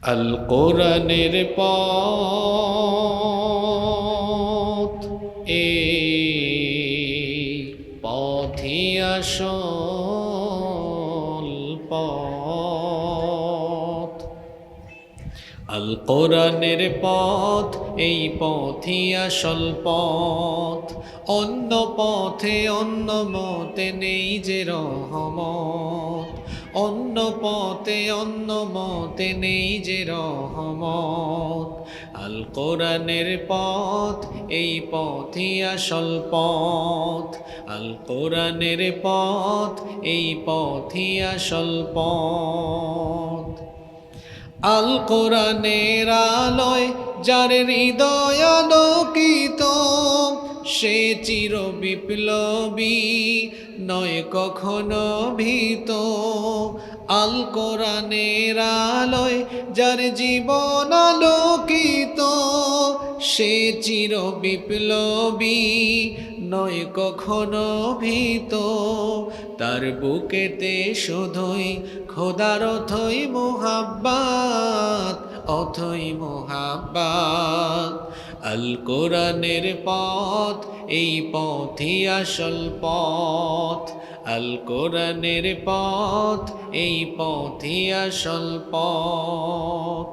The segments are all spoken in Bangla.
আল কোরআনের পথ, এই পথই আসল পথ। আল কোরআনের পথ, এই পথই আসল পথ। অন্য পথে অন্য মতে নেই যে রহমত, অন্য পথে অন্য মতে নেই যে রহমত। আল কোরআনের পথ, এই পথই আসল পথ। আল কোরআনের পথ, এই পথই আসল পথ। আল কোরআনের আলোয় যার হৃদয় আলোকিত, সে চির বিপ্লবী, নয় কখনো ভীত। আল কোরআনের আলোয় যার জীবন আলোকিত, সে চির বিপ্লবী, নয় কখনো ভীত। তার বুকেতে শুধুই খোদার অথই মোহাব্বত, অথই মোহাব্বত। আল কোরআনের পথ, এই পথই আসল পথ। আল কোরআনের পথ, এই পথই আসল পথ।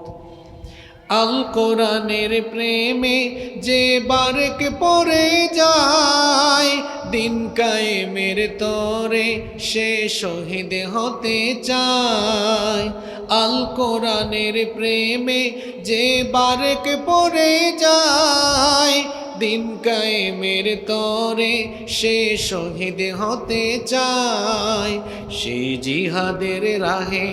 আল কোরআনের প্রেমে যে বারেক পড়ে যায়, দিন কায়েমের তরে সে শহীদ হতে চায়। আল কোরআনের প্রেমে যে বারেক পড়ে যায়, দিন কায়েমের তরে সে শহীদ হতে চায়। সেই জিহাদের রাহে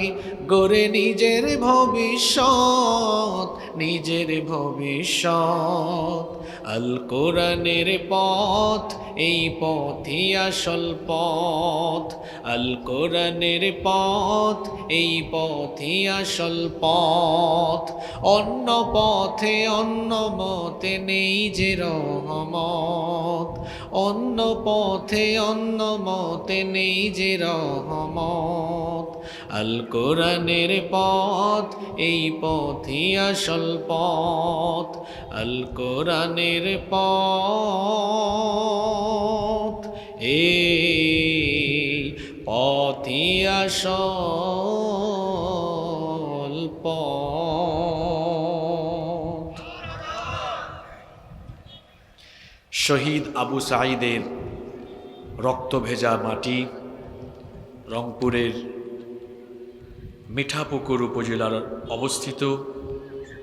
গড়ে নিজের ভবিষ্যৎ, নিজের ভবিষ্যৎ। আল কোরআনের পথ, এই পথই আসল পথ। আল কোরআনের পথ, এই পথই আসল পথ। অন্য পথে অন্য মতে নেই যে রহমত, অন্য পথে অন্য মতে নেই যে রহমত। আল কোরআনের পথ, এই পথই আসল পথ। আল কোরআনের পথ, এই পথই আসল পথ। শহীদ আবু সাঈদের রক্ত ভেজা মাটি, রংপুরের মিঠাপুকুর উপজেলার অবস্থিত